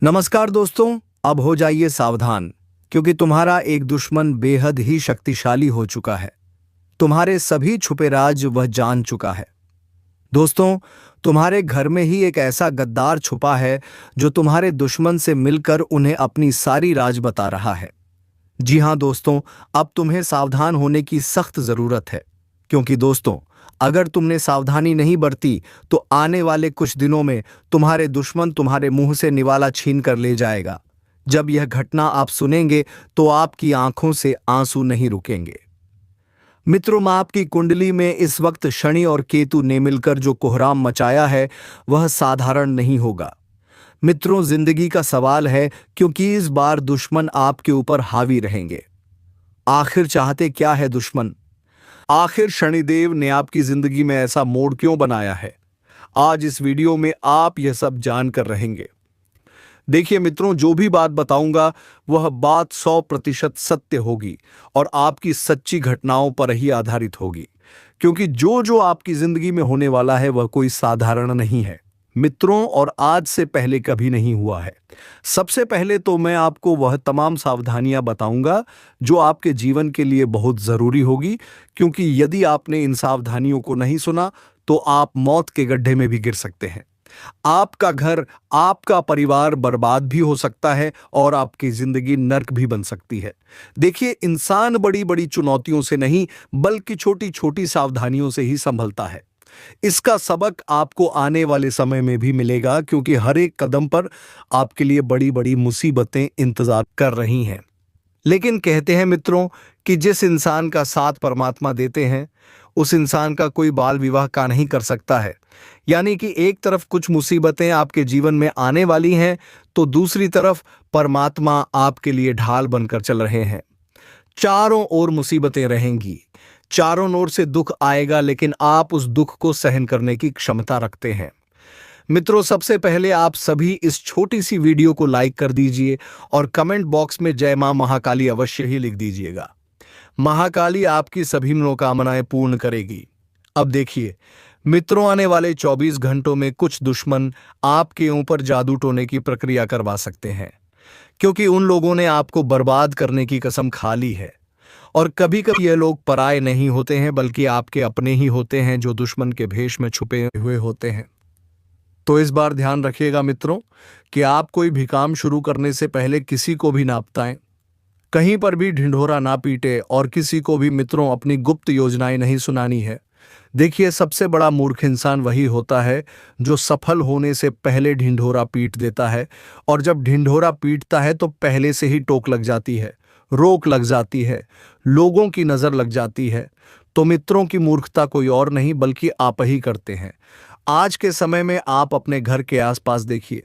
नमस्कार दोस्तों, अब हो जाइए सावधान क्योंकि तुम्हारा एक दुश्मन बेहद ही शक्तिशाली हो चुका है। तुम्हारे सभी छुपे राज वह जान चुका है। दोस्तों, तुम्हारे घर में ही एक ऐसा गद्दार छुपा है जो तुम्हारे दुश्मन से मिलकर उन्हें अपनी सारी राज बता रहा है। जी हाँ दोस्तों, अब तुम्हें सावधान होने की सख्त जरूरत है क्योंकि दोस्तों, अगर तुमने सावधानी नहीं बरती तो आने वाले कुछ दिनों में तुम्हारे दुश्मन तुम्हारे मुंह से निवाला छीन कर ले जाएगा। जब यह घटना आप सुनेंगे तो आपकी आंखों से आंसू नहीं रुकेंगे। मित्रों, आपकी कुंडली में इस वक्त शनि और केतु ने मिलकर जो कोहराम मचाया है वह साधारण नहीं होगा। मित्रों, जिंदगी का सवाल है क्योंकि इस बार दुश्मन आपके ऊपर हावी रहेंगे। आखिर चाहते क्या है दुश्मन? आखिर शनिदेव ने आपकी जिंदगी में ऐसा मोड़ क्यों बनाया है? आज इस वीडियो में आप यह सब जानकर रहेंगे। देखिए मित्रों, जो भी बात बताऊंगा वह बात 100% सत्य होगी और आपकी सच्ची घटनाओं पर ही आधारित होगी क्योंकि जो जो आपकी जिंदगी में होने वाला है वह कोई साधारण नहीं है मित्रों, और आज से पहले कभी नहीं हुआ है। सबसे पहले तो मैं आपको वह तमाम सावधानियां बताऊंगा जो आपके जीवन के लिए बहुत जरूरी होगी, क्योंकि यदि आपने इन सावधानियों को नहीं सुना तो आप मौत के गड्ढे में भी गिर सकते हैं। आपका घर, आपका परिवार बर्बाद भी हो सकता है और आपकी जिंदगी नर्क भी बन सकती है। देखिए, इंसान बड़ी बड़ी चुनौतियों से नहीं बल्कि छोटी छोटी सावधानियों से ही संभलता है। इसका सबक आपको आने वाले समय में भी मिलेगा क्योंकि हर एक कदम पर आपके लिए बड़ी बड़ी मुसीबतें इंतजार कर रही हैं। लेकिन कहते हैं मित्रों कि जिस इंसान का साथ परमात्मा देते हैं उस इंसान का कोई बाल विवाह का नहीं कर सकता है। यानी कि एक तरफ कुछ मुसीबतें आपके जीवन में आने वाली हैं तो दूसरी तरफ परमात्मा आपके लिए ढाल बनकर चल रहे हैं। चारों ओर मुसीबतें रहेंगी, चारों ओर से दुख आएगा, लेकिन आप उस दुख को सहन करने की क्षमता रखते हैं। मित्रों, सबसे पहले आप सभी इस छोटी सी वीडियो को लाइक कर दीजिए और कमेंट बॉक्स में जय मां महाकाली अवश्य ही लिख दीजिएगा। महाकाली आपकी सभी मनोकामनाएं पूर्ण करेगी। अब देखिए मित्रों, आने वाले 24 घंटों में कुछ दुश्मन आपके ऊपर जादू टोने की प्रक्रिया करवा सकते हैं क्योंकि उन लोगों ने आपको बर्बाद करने की कसम खा ली है। और कभी कभी ये लोग पराये नहीं होते हैं बल्कि आपके अपने ही होते हैं जो दुश्मन के भेष में छुपे हुए होते हैं। तो इस बार ध्यान रखिएगा मित्रों कि आप कोई भी काम शुरू करने से पहले किसी को भी ना बताएं, कहीं पर भी ढिंढोरा ना पीटे और किसी को भी मित्रों अपनी गुप्त योजनाएं नहीं सुनानी है। देखिए, सबसे बड़ा मूर्ख इंसान वही होता है जो सफल होने से पहले ढिंढोरा पीट देता है, और जब ढिंढोरा पीटता है तो पहले से ही टोक लग जाती है, रोक लग जाती है, लोगों की नजर लग जाती है। तो मित्रों, की मूर्खता कोई और नहीं बल्कि आप ही करते हैं। आज के समय में आप अपने घर के आसपास देखिए,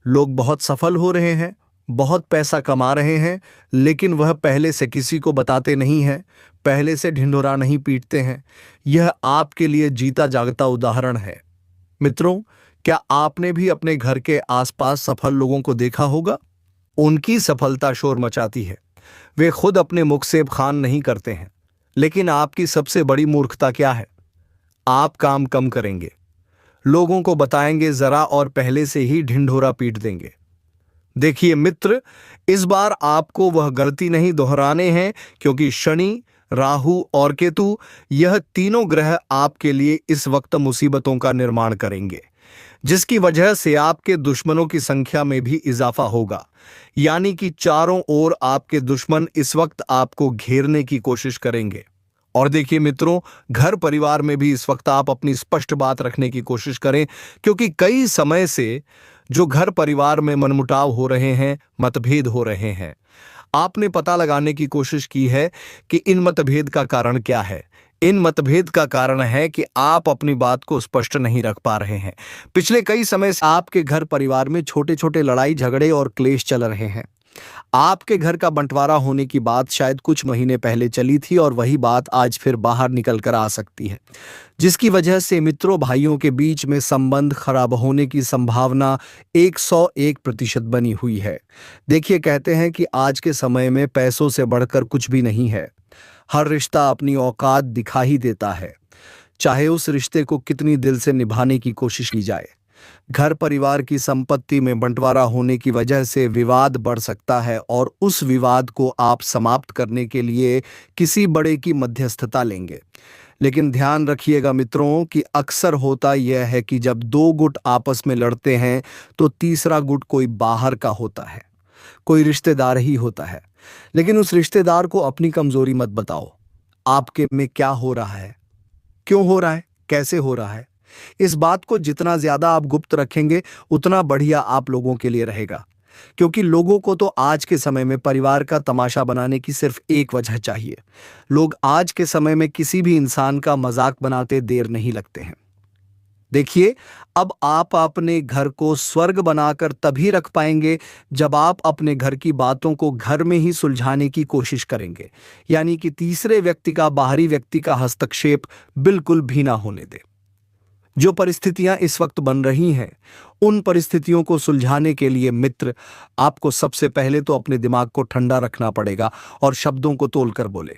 लोग बहुत सफल हो रहे हैं, बहुत पैसा कमा रहे हैं, लेकिन वह पहले से किसी को बताते नहीं हैं, पहले से ढिंढोरा नहीं पीटते हैं। यह आपके लिए जीता जागता उदाहरण है। मित्रों, क्या आपने भी अपने घर के आसपास सफल लोगों को देखा होगा? उनकी सफलता शोर मचाती है, वे खुद अपने मुख से बखान नहीं करते हैं। लेकिन आपकी सबसे बड़ी मूर्खता क्या है? आप काम कम करेंगे, लोगों को बताएंगे जरा और पहले से ही ढिंढोरा पीट देंगे। देखिए मित्र, इस बार आपको वह गलती नहीं दोहराने हैं क्योंकि शनि, राहु और केतु, यह तीनों ग्रह आपके लिए इस वक्त मुसीबतों का निर्माण करेंगे, जिसकी वजह से आपके दुश्मनों की संख्या में भी इजाफा होगा। यानी कि चारों ओर आपके दुश्मन इस वक्त आपको घेरने की कोशिश करेंगे। और देखिए मित्रों, घर परिवार में भी इस वक्त आप अपनी स्पष्ट बात रखने की कोशिश करें क्योंकि कई समय से जो घर परिवार में मनमुटाव हो रहे हैं, मतभेद हो रहे हैं, आपने पता लगाने की कोशिश की है कि इन मतभेद का कारण क्या है। इन मतभेद का कारण है कि आप अपनी बात को स्पष्ट नहीं रख पा रहे हैं। पिछले कई समय से आपके घर परिवार में छोटे छोटे लड़ाई झगड़े और क्लेश चल रहे हैं। आपके घर का बंटवारा होने की बात शायद कुछ महीने पहले चली थी और वही बात आज फिर बाहर निकल कर आ सकती है, जिसकी वजह से मित्रों भाइयों के बीच में संबंध खराब होने की संभावना 101% बनी हुई है। देखिए, कहते हैं कि आज के समय में पैसों से बढ़कर कुछ भी नहीं है। हर रिश्ता अपनी औकात दिखा ही देता है, चाहे उस रिश्ते को कितनी दिल से निभाने की कोशिश की जाए। घर परिवार की संपत्ति में बंटवारा होने की वजह से विवाद बढ़ सकता है और उस विवाद को आप समाप्त करने के लिए किसी बड़े की मध्यस्थता लेंगे। लेकिन ध्यान रखिएगा मित्रों कि अक्सर होता यह है कि जब दो गुट आपस में लड़ते हैं तो तीसरा गुट कोई बाहर का होता है, कोई रिश्तेदार ही होता है। लेकिन उस रिश्तेदार को अपनी कमजोरी मत बताओ। आपके में क्या हो रहा है, क्यों हो रहा है, कैसे हो रहा है, इस बात को जितना ज्यादा आप गुप्त रखेंगे उतना बढ़िया आप लोगों के लिए रहेगा। क्योंकि लोगों को तो आज के समय में परिवार का तमाशा बनाने की सिर्फ एक वजह चाहिए। लोग आज के समय में किसी भी इंसान का मजाक बनाते देर नहीं लगते हैं। देखिए, अब आप अपने घर को स्वर्ग बनाकर तभी रख पाएंगे जब आप अपने घर की बातों को घर में ही सुलझाने की कोशिश करेंगे, यानी कि तीसरे व्यक्ति का, बाहरी व्यक्ति का हस्तक्षेप बिल्कुल भी ना होने दें। जो परिस्थितियां इस वक्त बन रही हैं, उन परिस्थितियों को सुलझाने के लिए मित्र, आपको सबसे पहले तो अपने दिमाग को ठंडा रखना पड़ेगा और शब्दों को तोलकर बोले।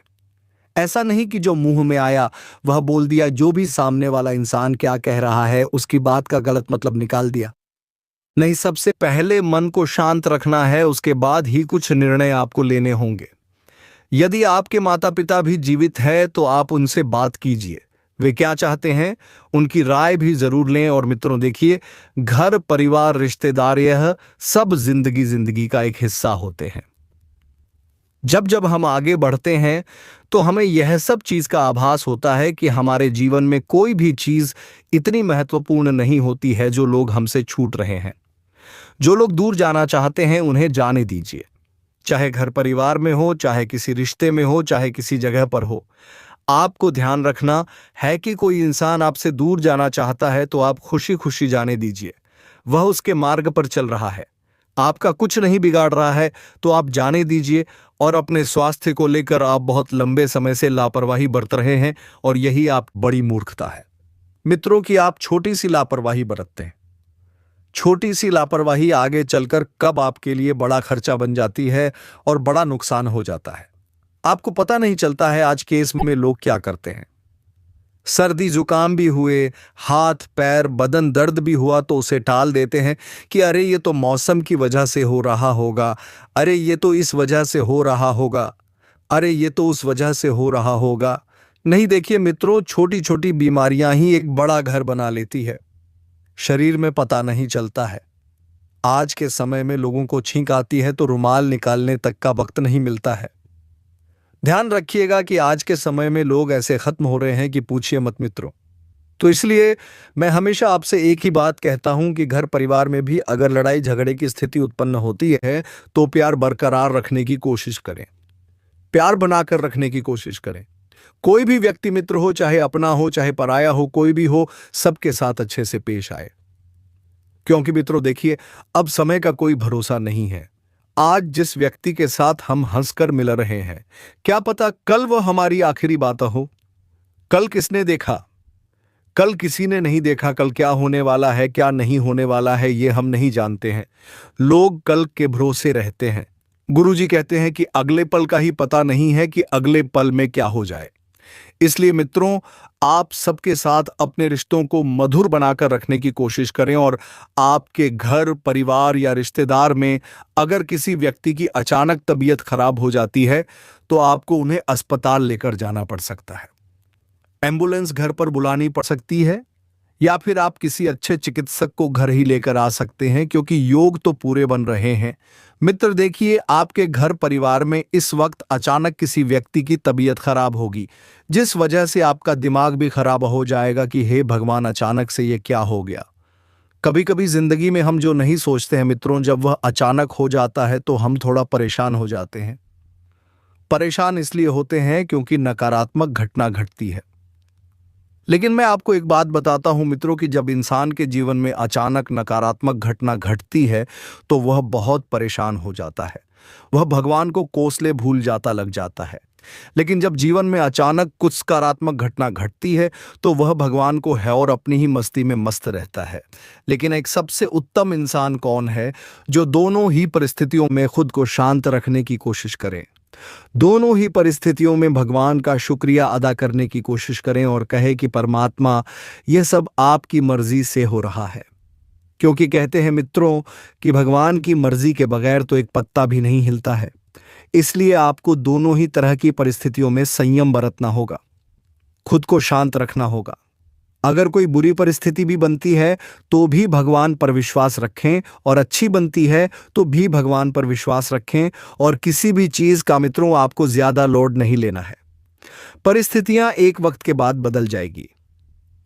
ऐसा नहीं कि जो मुंह में आया वह बोल दिया, जो भी सामने वाला इंसान क्या कह रहा है उसकी बात का गलत मतलब निकाल दिया। नहीं, सबसे पहले मन को शांत रखना है, उसके बाद ही कुछ निर्णय आपको लेने होंगे। यदि आपके माता पिता भी जीवित है तो आप उनसे बात कीजिए, वे क्या चाहते हैं उनकी राय भी जरूर लें। और मित्रों देखिए, घर परिवार रिश्तेदार यह सब जिंदगी का एक हिस्सा होते हैं। जब जब हम आगे बढ़ते हैं तो हमें यह सब चीज का आभास होता है कि हमारे जीवन में कोई भी चीज इतनी महत्वपूर्ण नहीं होती है जो लोग हमसे छूट रहे हैं। जो लोग दूर जाना चाहते हैं उन्हें जाने दीजिए, चाहे घर परिवार में हो, चाहे किसी रिश्ते में हो, चाहे किसी जगह पर हो। आपको ध्यान रखना है कि कोई इंसान आपसे दूर जाना चाहता है तो आप खुशी खुशी जाने दीजिए। वह उसके मार्ग पर चल रहा है, आपका कुछ नहीं बिगाड़ रहा है, तो आप जाने दीजिए। और अपने स्वास्थ्य को लेकर आप बहुत लंबे समय से लापरवाही बरत रहे हैं और यही आप बड़ी मूर्खता है मित्रों कि आप छोटी सी लापरवाही बरतते हैं। छोटी सी लापरवाही आगे चलकर कब आपके लिए बड़ा खर्चा बन जाती है और बड़ा नुकसान हो जाता है, आपको पता नहीं चलता है। आज के इसमें लोग क्या करते हैं, सर्दी जुकाम भी हुए, हाथ पैर बदन दर्द भी हुआ तो उसे टाल देते हैं कि अरे ये तो मौसम की वजह से हो रहा होगा, अरे ये तो इस वजह से हो रहा होगा, अरे ये तो उस वजह से हो रहा होगा। नहीं, देखिए मित्रों, छोटी छोटी बीमारियां ही एक बड़ा घर बना लेती है, शरीर में पता नहीं चलता है। आज के समय में लोगों को छींक आती है तो रुमाल निकालने तक का वक्त नहीं मिलता है। ध्यान रखिएगा कि आज के समय में लोग ऐसे खत्म हो रहे हैं कि पूछिए मत मित्रों। तो इसलिए मैं हमेशा आपसे एक ही बात कहता हूं कि घर परिवार में भी अगर लड़ाई झगड़े की स्थिति उत्पन्न होती है तो प्यार बरकरार रखने की कोशिश करें, प्यार बनाकर रखने की कोशिश करें। कोई भी व्यक्ति मित्र हो, चाहे अपना हो चाहे पराया हो, कोई भी हो, सबके साथ अच्छे से पेश आए। क्योंकि मित्रों देखिए, अब समय का कोई भरोसा नहीं है। आज जिस व्यक्ति के साथ हम हंसकर मिल रहे हैं, क्या पता कल वह हमारी आखिरी बात हो। कल किसने देखा, कल किसी ने नहीं देखा। कल क्या होने वाला है, क्या नहीं होने वाला है, ये हम नहीं जानते हैं। लोग कल के भरोसे रहते हैं। गुरुजी कहते हैं कि अगले पल का ही पता नहीं है कि अगले पल में क्या हो जाए। इसलिए मित्रों, आप सबके साथ अपने रिश्तों को मधुर बनाकर रखने की कोशिश करें। और आपके घर परिवार या रिश्तेदार में अगर किसी व्यक्ति की अचानक तबीयत खराब हो जाती है तो आपको उन्हें अस्पताल लेकर जाना पड़ सकता है। एम्बुलेंस घर पर बुलानी पड़ सकती है, या फिर आप किसी अच्छे चिकित्सक को घर ही लेकर आ सकते हैं, क्योंकि योग तो पूरे बन रहे हैं। मित्र देखिए, आपके घर परिवार में इस वक्त अचानक किसी व्यक्ति की तबीयत खराब होगी, जिस वजह से आपका दिमाग भी खराब हो जाएगा कि हे भगवान, अचानक से ये क्या हो गया। कभी कभी जिंदगी में हम जो नहीं सोचते हैं मित्रों, जब वह अचानक हो जाता है तो हम थोड़ा परेशान हो जाते हैं। परेशान इसलिए होते हैं क्योंकि नकारात्मक घटना घटती है। लेकिन मैं आपको एक बात बताता हूं मित्रों कि जब इंसान के जीवन में अचानक नकारात्मक घटना घटती है तो वह बहुत परेशान हो जाता है, वह भगवान को कोसले भूल जाता लग जाता है। लेकिन जब जीवन में अचानक कुछ सकारात्मक घटना घटती है तो वह भगवान को है और अपनी ही मस्ती में मस्त रहता है। लेकिन एक सबसे उत्तम इंसान कौन है, जो दोनों ही परिस्थितियों में खुद को शांत रखने की कोशिश करे, दोनों ही परिस्थितियों में भगवान का शुक्रिया अदा करने की कोशिश करें और कहे कि परमात्मा, यह सब आपकी मर्जी से हो रहा है। क्योंकि कहते हैं मित्रों कि भगवान की मर्जी के बगैर तो एक पत्ता भी नहीं हिलता है। इसलिए आपको दोनों ही तरह की परिस्थितियों में संयम बरतना होगा, खुद को शांत रखना होगा। अगर कोई बुरी परिस्थिति भी बनती है तो भी भगवान पर विश्वास रखें, और अच्छी बनती है तो भी भगवान पर विश्वास रखें, और किसी भी चीज का मित्रों आपको ज्यादा लोड नहीं लेना है। परिस्थितियां एक वक्त के बाद बदल जाएगी।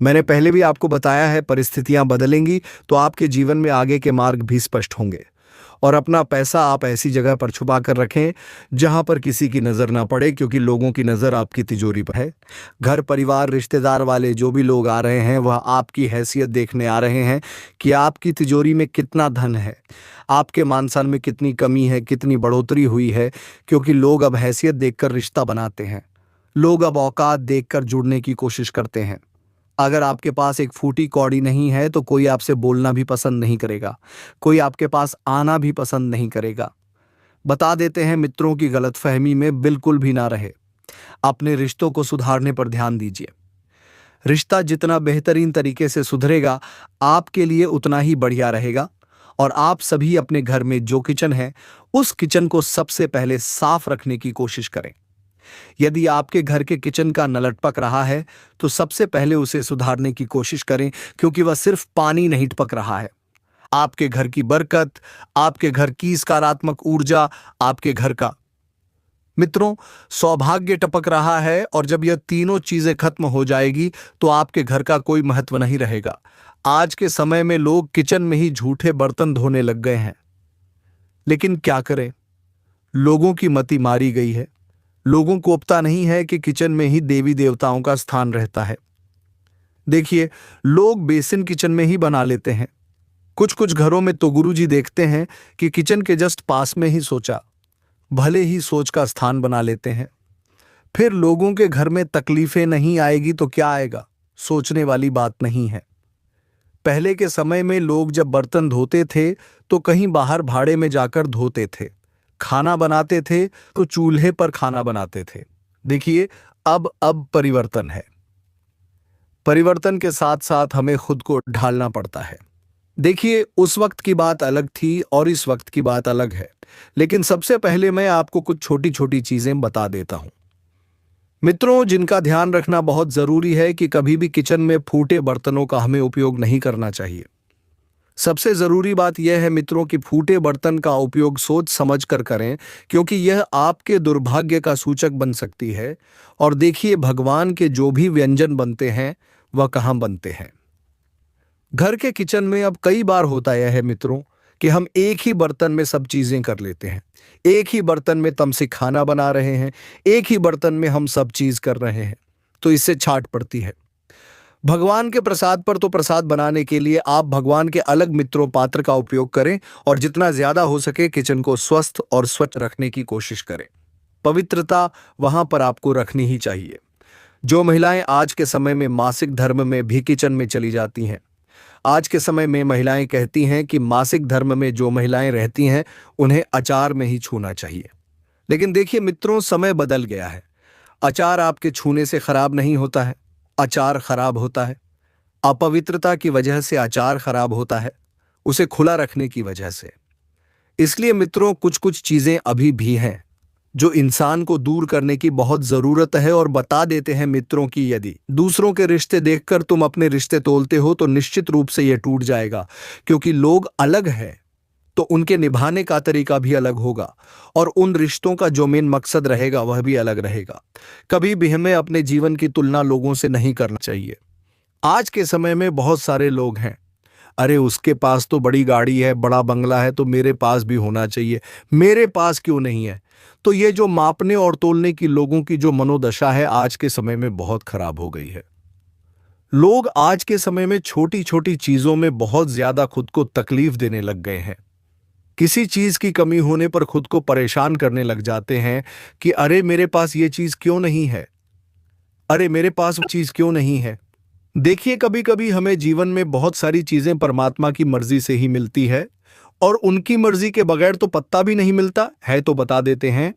मैंने पहले भी आपको बताया है, परिस्थितियां बदलेंगी तो आपके जीवन में आगे के मार्ग भी स्पष्ट होंगे। और अपना पैसा आप ऐसी जगह पर छुपा कर रखें जहां पर किसी की नजर ना पड़े, क्योंकि लोगों की नजर आपकी तिजोरी पर है। घर परिवार रिश्तेदार वाले जो भी लोग आ रहे हैं वह आपकी हैसियत देखने आ रहे हैं कि आपकी तिजोरी में कितना धन है, आपके मान सम्मान में कितनी कमी है, कितनी बढ़ोतरी हुई है। क्योंकि लोग अब हैसियत देखकर रिश्ता बनाते हैं, लोग अब औकात देखकर जुड़ने की कोशिश करते हैं। अगर आपके पास एक फूटी कौड़ी नहीं है तो कोई आपसे बोलना भी पसंद नहीं करेगा, कोई आपके पास आना भी पसंद नहीं करेगा। बता देते हैं मित्रों की गलतफहमी में बिल्कुल भी ना रहे। अपने रिश्तों को सुधारने पर ध्यान दीजिए। रिश्ता जितना बेहतरीन तरीके से सुधरेगा आपके लिए उतना ही बढ़िया रहेगा। और आप सभी अपने घर में जो किचन है उस किचन को सबसे पहले साफ रखने की कोशिश करें। यदि आपके घर के किचन का नल टपक रहा है तो सबसे पहले उसे सुधारने की कोशिश करें, क्योंकि वह सिर्फ पानी नहीं टपक रहा है। आपके घर की बरकत, आपके घर की सकारात्मक ऊर्जा, आपके घर का मित्रों सौभाग्य टपक रहा है। और जब यह तीनों चीजें खत्म हो जाएगी तो आपके घर का कोई महत्व नहीं रहेगा। आज के समय में लोग किचन में ही झूठे बर्तन धोने लग गए हैं, लेकिन क्या करें, लोगों की मति मारी गई है। लोगों को पता नहीं है कि किचन में ही देवी देवताओं का स्थान रहता है। देखिए, लोग बेसिन किचन में ही बना लेते हैं। कुछ कुछ घरों में तो गुरुजी देखते हैं कि किचन के जस्ट पास में ही शौचा, भले ही सोच का स्थान बना लेते हैं। फिर लोगों के घर में तकलीफें नहीं आएगी तो क्या आएगा, सोचने वाली बात नहीं है। पहले के समय में लोग जब बर्तन धोते थे तो कहीं बाहर भाड़े में जाकर धोते थे, खाना बनाते थे तो चूल्हे पर खाना बनाते थे। देखिए, अब परिवर्तन है। परिवर्तन के साथ साथ हमें खुद को ढालना पड़ता है। देखिए, उस वक्त की बात अलग थी और इस वक्त की बात अलग है। लेकिन सबसे पहले मैं आपको कुछ छोटी छोटी चीजें बता देता हूं। मित्रों, जिनका ध्यान रखना बहुत जरूरी है कि कभी भी किचन में फूटे बर्तनों का हमें उपयोग नहीं करना चाहिए। सबसे जरूरी बात यह है मित्रों कि फूटे बर्तन का उपयोग सोच समझ कर करें, क्योंकि यह आपके दुर्भाग्य का सूचक बन सकती है। और देखिए, भगवान के जो भी व्यंजन बनते हैं वह कहाँ बनते हैं। घर के किचन में अब कई बार होता यह है मित्रों कि हम एक ही बर्तन में सब चीजें कर लेते हैं। एक ही बर्तन में तम से खाना बना रहे हैं, एक ही बर्तन में हम सब चीज कर रहे हैं, तो इससे छाट पड़ती है। भगवान के प्रसाद पर तो प्रसाद बनाने के लिए आप भगवान के अलग मित्रों पात्र का उपयोग करें, और जितना ज्यादा हो सके किचन को स्वस्थ और स्वच्छ रखने की कोशिश करें। पवित्रता वहां पर आपको रखनी ही चाहिए। जो महिलाएं आज के समय में मासिक धर्म में भी किचन में चली जाती हैं, आज के समय में महिलाएं कहती हैं कि मासिक धर्म में जो महिलाएं रहती हैं उन्हें अचार में ही छूना चाहिए। लेकिन देखिए मित्रों, समय बदल गया है। अचार आपके छूने से खराब नहीं होता है, अचार खराब होता है। अपवित्रता की वजह से अचार खराब होता है, उसे खुला रखने की वजह से। इसलिए मित्रों, कुछ कुछ चीजें अभी भी हैं जो इंसान को दूर करने की बहुत जरूरत है। और बता देते हैं मित्रों कि यदि दूसरों के रिश्ते देखकर तुम अपने रिश्ते तोलते हो तो निश्चित रूप से यह टूट जाएगा, क्योंकि लोग अलग हैं तो उनके निभाने का तरीका भी अलग होगा, और उन रिश्तों का जो मेन मकसद रहेगा वह भी अलग रहेगा। कभी भी हमें अपने जीवन की तुलना लोगों से नहीं करना चाहिए। आज के समय में बहुत सारे लोग हैं, अरे उसके पास तो बड़ी गाड़ी है, बड़ा बंगला है, तो मेरे पास भी होना चाहिए, मेरे पास क्यों नहीं है। तो ये जो मापने और तोलने की लोगों की जो मनोदशा है आज के समय में बहुत खराब हो गई है। लोग आज के समय में छोटी छोटी चीजों में बहुत ज्यादा खुद को तकलीफ देने लग गए हैं। किसी चीज की कमी होने पर खुद को परेशान करने लग जाते हैं कि अरे मेरे पास ये चीज क्यों नहीं है, अरे मेरे पास वो चीज क्यों नहीं है। देखिए, कभी कभी हमें जीवन में बहुत सारी चीजें परमात्मा की मर्जी से ही मिलती है, और उनकी मर्जी के बगैर तो पत्ता भी नहीं मिलता है। तो बता देते हैं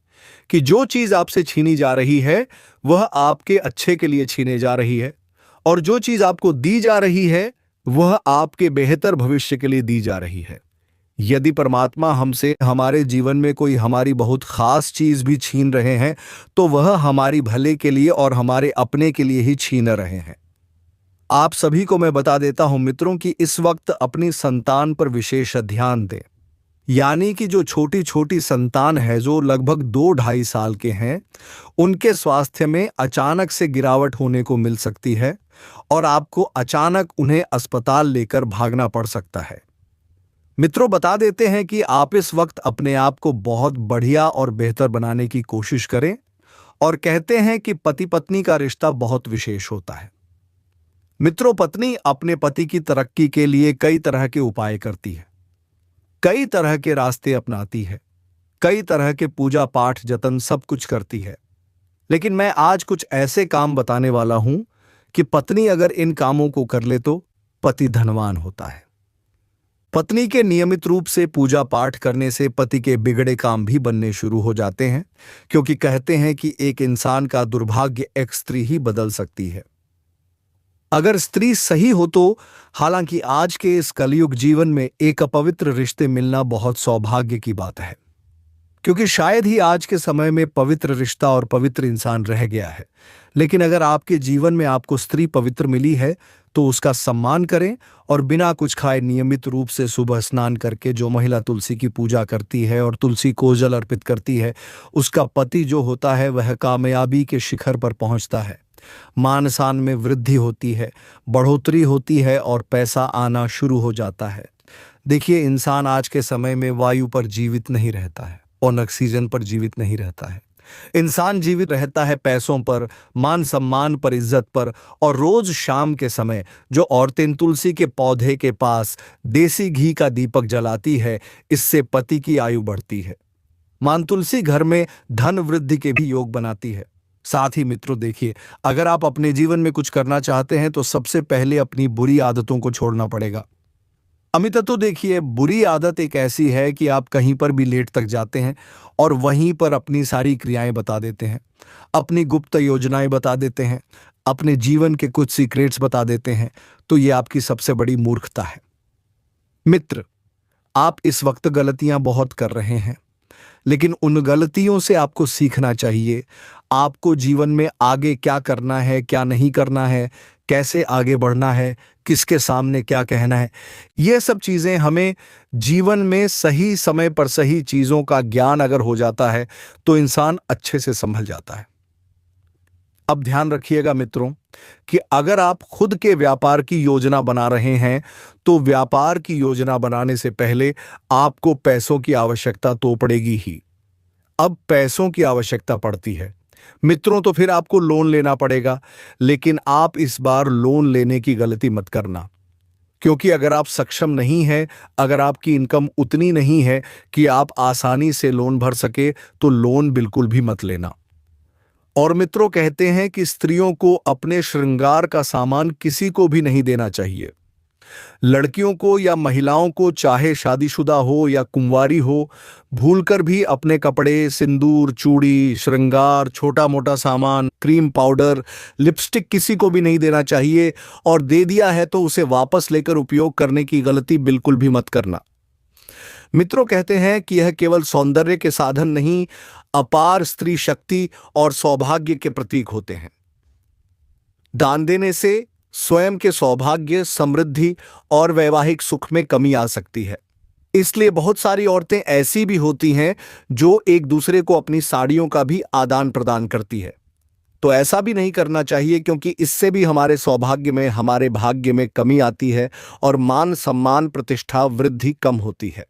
कि जो चीज आपसे छीनी जा रही है वह आपके अच्छे के लिए छीने जा रही है, और जो चीज आपको दी जा रही है वह आपके बेहतर भविष्य के लिए दी जा रही है। यदि परमात्मा हमसे हमारे जीवन में कोई हमारी बहुत खास चीज भी छीन रहे हैं तो वह हमारी भले के लिए और हमारे अपने के लिए ही छीन रहे हैं। आप सभी को मैं बता देता हूं मित्रों कि इस वक्त अपनी संतान पर विशेष ध्यान दें। यानी कि जो छोटी छोटी संतान है जो लगभग 2-2.5 साल के हैं, उनके स्वास्थ्य में अचानक से गिरावट होने को मिल सकती है और आपको अचानक उन्हें अस्पताल लेकर भागना पड़ सकता है। मित्रों, बता देते हैं कि आप इस वक्त अपने आप को बहुत बढ़िया और बेहतर बनाने की कोशिश करें और कहते हैं कि पति पत्नी का रिश्ता बहुत विशेष होता है। मित्रों, पत्नी अपने पति की तरक्की के लिए कई तरह के उपाय करती है, कई तरह के रास्ते अपनाती है, कई तरह के पूजा पाठ जतन सब कुछ करती है। लेकिन मैं आज कुछ ऐसे काम बताने वाला हूं कि पत्नी अगर इन कामों को कर ले तो पति धनवान होता है। पत्नी के नियमित रूप से पूजा पाठ करने से पति के बिगड़े काम भी बनने शुरू हो जाते हैं, क्योंकि कहते हैं कि एक इंसान का दुर्भाग्य एक स्त्री ही बदल सकती है। अगर स्त्री सही हो तो, हालांकि आज के इस कलयुग जीवन में एक अपवित्र रिश्ते मिलना बहुत सौभाग्य की बात है, क्योंकि शायद ही आज के समय में पवित्र रिश्ता और पवित्र इंसान रह गया है। लेकिन अगर आपके जीवन में आपको स्त्री पवित्र मिली है तो उसका सम्मान करें और बिना कुछ खाए नियमित रूप से सुबह स्नान करके जो महिला तुलसी की पूजा करती है और तुलसी को जल अर्पित करती है, उसका पति जो होता है वह कामयाबी के शिखर पर पहुंचता है, मान सम्मान में वृद्धि होती है, बढ़ोतरी होती है और पैसा आना शुरू हो जाता है। देखिए, इंसान आज के समय में वायु पर जीवित नहीं रहता है और ऑक्सीजन पर जीवित नहीं रहता है। इंसान जीवित रहता है पैसों पर, मान सम्मान पर, इज्जत पर। और रोज शाम के समय जो औरतें तुलसी के पौधे के पास देसी घी का दीपक जलाती है, इससे पति की आयु बढ़ती है। मां तुलसी घर में धन वृद्धि के भी योग बनाती है। साथ ही मित्रों, देखिए, अगर आप अपने जीवन में कुछ करना चाहते हैं तो सबसे पहले अपनी बुरी आदतों को छोड़ना पड़ेगा। अमितत्व देखिए, बुरी आदत एक ऐसी है कि आप कहीं पर भी लेट तक जाते हैं और वहीं पर अपनी सारी क्रियाएं बता देते हैं, अपनी गुप्त योजनाएं बता देते हैं, अपने जीवन के कुछ सीक्रेट्स बता देते हैं। तो ये आपकी सबसे बड़ी मूर्खता है। मित्र, आप इस वक्त गलतियां बहुत कर रहे हैं, लेकिन उन गलतियों से आपको सीखना चाहिए। आपको जीवन में आगे क्या करना है, क्या नहीं करना है, कैसे आगे बढ़ना है, किसके सामने क्या कहना है, ये सब चीजें हमें जीवन में सही समय पर सही चीजों का ज्ञान अगर हो जाता है तो इंसान अच्छे से संभल जाता है। अब ध्यान रखिएगा मित्रों कि अगर आप खुद के व्यापार की योजना बना रहे हैं तो व्यापार की योजना बनाने से पहले आपको पैसों की आवश्यकता तो पड़ेगी ही। अब पैसों की आवश्यकता पड़ती है मित्रों तो फिर आपको लोन लेना पड़ेगा। लेकिन आप इस बार लोन लेने की गलती मत करना, क्योंकि अगर आप सक्षम नहीं हैं, अगर आपकी इनकम उतनी नहीं है कि आप आसानी से लोन भर सके, तो लोन बिल्कुल भी मत लेना। और मित्रों, कहते हैं कि स्त्रियों को अपने श्रृंगार का सामान किसी को भी नहीं देना चाहिए। लड़कियों को या महिलाओं को, चाहे शादीशुदा हो या कुंवारी हो, भूलकर भी अपने कपड़े, सिंदूर, चूड़ी, श्रृंगार, छोटा मोटा सामान, क्रीम, पाउडर, लिपस्टिक किसी को भी नहीं देना चाहिए। और दे दिया है तो उसे वापस लेकर उपयोग करने की गलती बिल्कुल भी मत करना। मित्रों, कहते हैं कि यह केवल सौंदर्य के साधन नहीं, अपार स्त्री शक्ति और सौभाग्य के प्रतीक होते हैं। दान देने से स्वयं के सौभाग्य, समृद्धि और वैवाहिक सुख में कमी आ सकती है। इसलिए बहुत सारी औरतें ऐसी भी होती हैं जो एक दूसरे को अपनी साड़ियों का भी आदान प्रदान करती है। तो ऐसा भी नहीं करना चाहिए, क्योंकि इससे भी हमारे सौभाग्य में, हमारे भाग्य में कमी आती है और मान सम्मान, प्रतिष्ठा, वृद्धि कम होती है।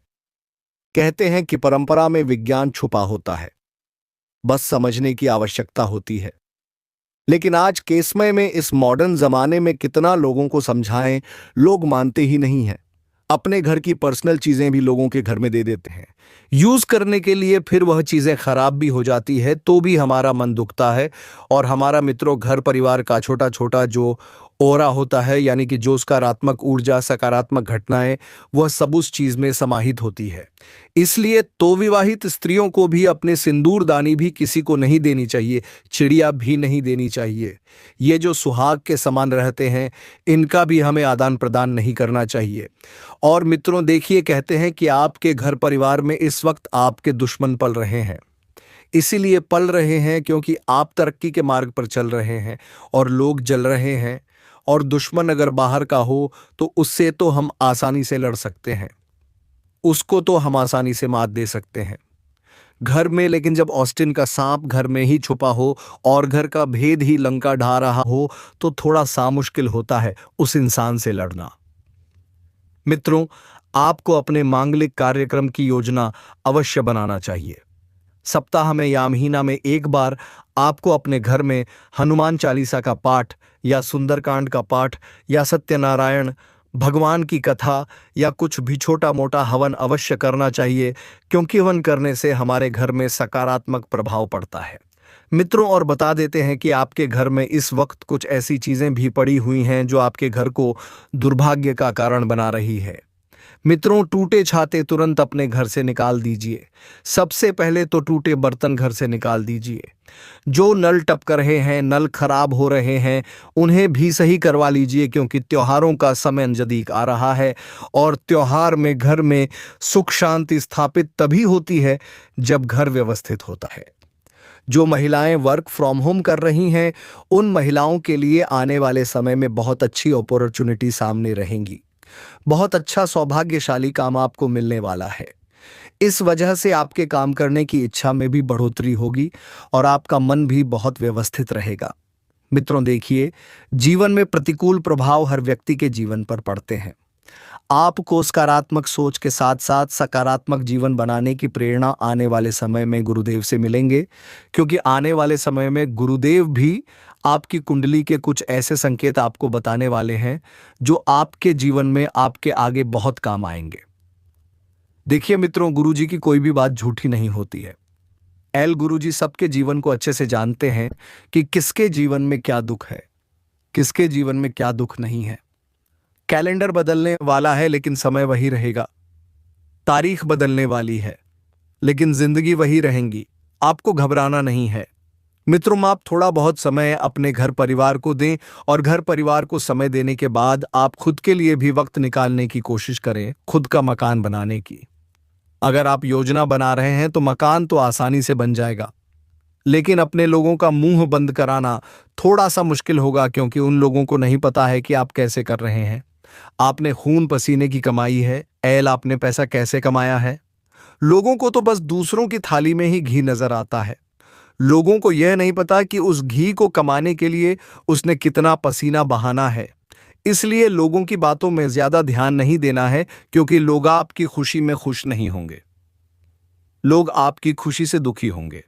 कहते हैं कि परंपरा में विज्ञान छुपा होता है, बस समझने की आवश्यकता होती है। लेकिन आज केसमय में, इस मॉडर्न जमाने में कितना लोगों को समझाएं, लोग मानते ही नहीं हैं। अपने घर की पर्सनल चीजें भी लोगों के घर में दे देते हैं यूज करने के लिए, फिर वह चीजें खराब भी हो जाती है तो भी हमारा मन दुखता है। और हमारा मित्रों, घर परिवार का छोटा छोटा जो ओरा होता है, यानी कि जो सकारात्मक ऊर्जा, सकारात्मक घटनाएं, वह सब उस चीज में समाहित होती है। इसलिए तो विवाहित स्त्रियों को भी अपने सिंदूरदानी भी किसी को नहीं देनी चाहिए, चिड़िया भी नहीं देनी चाहिए। ये जो सुहाग के समान रहते हैं, इनका भी हमें आदान प्रदान नहीं करना चाहिए। और मित्रों देखिए, कहते हैं कि आपके घर परिवार में इस वक्त आपके दुश्मन पल रहे हैं। इसीलिए पल रहे हैं क्योंकि आप तरक्की के मार्ग पर चल रहे हैं और लोग जल रहे हैं। और दुश्मन अगर बाहर का हो तो उससे तो हम आसानी से लड़ सकते हैं, उसको तो हम आसानी से मात दे सकते हैं घर में। लेकिन जब ऑस्टिन का सांप घर में ही छुपा हो और घर का भेद ही लंका ढा रहा हो, तो थोड़ा सा मुश्किल होता है उस इंसान से लड़ना। मित्रों, आपको अपने मांगलिक कार्यक्रम की योजना अवश्य बनाना चाहिए। सप्ताह में या महीना में एक बार आपको अपने घर में हनुमान चालीसा का पाठ या सुंदरकांड का पाठ या सत्यनारायण भगवान की कथा या कुछ भी छोटा मोटा हवन अवश्य करना चाहिए, क्योंकि हवन करने से हमारे घर में सकारात्मक प्रभाव पड़ता है। मित्रों, और बता देते हैं कि आपके घर में इस वक्त कुछ ऐसी चीजें भी पड़ी हुई हैं जो आपके घर को दुर्भाग्य का कारण बना रही है। मित्रों, टूटे छाते तुरंत अपने घर से निकाल दीजिए। सबसे पहले तो टूटे बर्तन घर से निकाल दीजिए। जो नल टपक रहे हैं, नल खराब हो रहे हैं, उन्हें भी सही करवा लीजिए, क्योंकि त्योहारों का समय नजदीक आ रहा है और त्योहार में घर में सुख शांति स्थापित तभी होती है जब घर व्यवस्थित होता है। जो महिलाएं वर्क फ्रॉम होम कर रही हैं, उन महिलाओं के लिए आने वाले समय में बहुत अच्छी अपॉर्चुनिटी सामने रहेंगी। बहुत अच्छा सौभाग्यशाली काम आपको मिलने वाला है। इस वजह से आपके काम करने की इच्छा में भी बढ़ोतरी होगी और आपका मन भी बहुत व्यवस्थित रहेगा। मित्रों देखिए, जीवन में प्रतिकूल प्रभाव हर व्यक्ति के जीवन पर पड़ते हैं। आपको सकारात्मक सोच के साथ साथ सकारात्मक जीवन बनाने की प्रेरणा आने वाले समय में गुरुदेव से मिलेंगे, क्योंकि आने वाले समय में गुरुदेव भी आपकी कुंडली के कुछ ऐसे संकेत आपको बताने वाले हैं जो आपके जीवन में आपके आगे बहुत काम आएंगे। देखिए मित्रों, गुरुजी की कोई भी बात झूठी नहीं होती है। एल गुरुजी सबके जीवन को अच्छे से जानते हैं कि किसके जीवन में क्या दुख है, किसके जीवन में क्या दुख नहीं है। कैलेंडर बदलने वाला है लेकिन समय वही रहेगा। तारीख बदलने वाली है लेकिन जिंदगी वही रहेंगी। आपको घबराना नहीं है। मित्रों, आप थोड़ा बहुत समय अपने घर परिवार को दें और घर परिवार को समय देने के बाद आप खुद के लिए भी वक्त निकालने की कोशिश करें, खुद का मकान बनाने की। अगर आप योजना बना रहे हैं तो मकान तो आसानी से बन जाएगा, लेकिन अपने लोगों का मुंह बंद कराना थोड़ा सा मुश्किल होगा, क्योंकि उन लोगों को नहीं पता है कि आप कैसे कर रहे हैं। आपने खून पसीने की कमाई है। आपने पैसा कैसे कमाया है? लोगों को तो बस दूसरों की थाली में ही घी नजर आता है। लोगों को यह नहीं पता कि उस घी को कमाने के लिए उसने कितना पसीना बहाना है। इसलिए लोगों की बातों में ज्यादा ध्यान नहीं देना है, क्योंकि लोग आपकी खुशी में खुश नहीं होंगे, लोग आपकी खुशी से दुखी होंगे।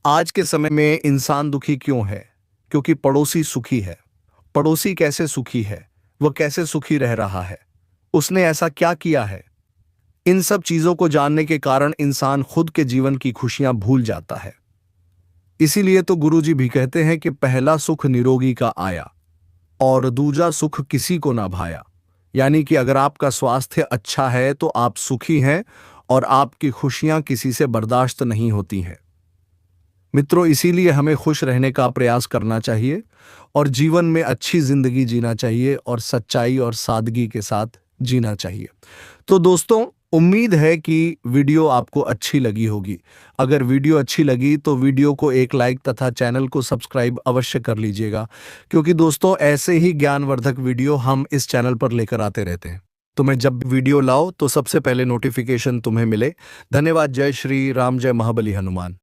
आज के समय में इंसान दुखी क्यों है? क्योंकि पड़ोसी सुखी है। पड़ोसी कैसे सुखी है? वह कैसे सुखी रह रहा है? उसने ऐसा क्या किया है? इन सब चीजों को जानने के कारण इंसान खुद के जीवन की खुशियां भूल जाता है। इसीलिए तो गुरुजी भी कहते हैं कि पहला सुख निरोगी का आया और दूजा सुख किसी को ना भाया। यानी कि अगर आपका स्वास्थ्य अच्छा है तो आप सुखी हैं और आपकी खुशियां किसी से बर्दाश्त नहीं होती हैं। मित्रों, इसीलिए हमें खुश रहने का प्रयास करना चाहिए और जीवन में अच्छी जिंदगी जीना चाहिए और सच्चाई और सादगी के साथ जीना चाहिए। तो दोस्तों, उम्मीद है कि वीडियो आपको अच्छी लगी होगी। अगर वीडियो अच्छी लगी तो वीडियो को एक लाइक तथा चैनल को सब्सक्राइब अवश्य कर लीजिएगा, क्योंकि दोस्तों ऐसे ही ज्ञानवर्धक वीडियो हम इस चैनल पर लेकर आते रहते हैं। तो मैं जब वीडियो लाओ तो सबसे पहले नोटिफिकेशन तुम्हें मिले। धन्यवाद। जय श्री राम, जय महाबली हनुमान।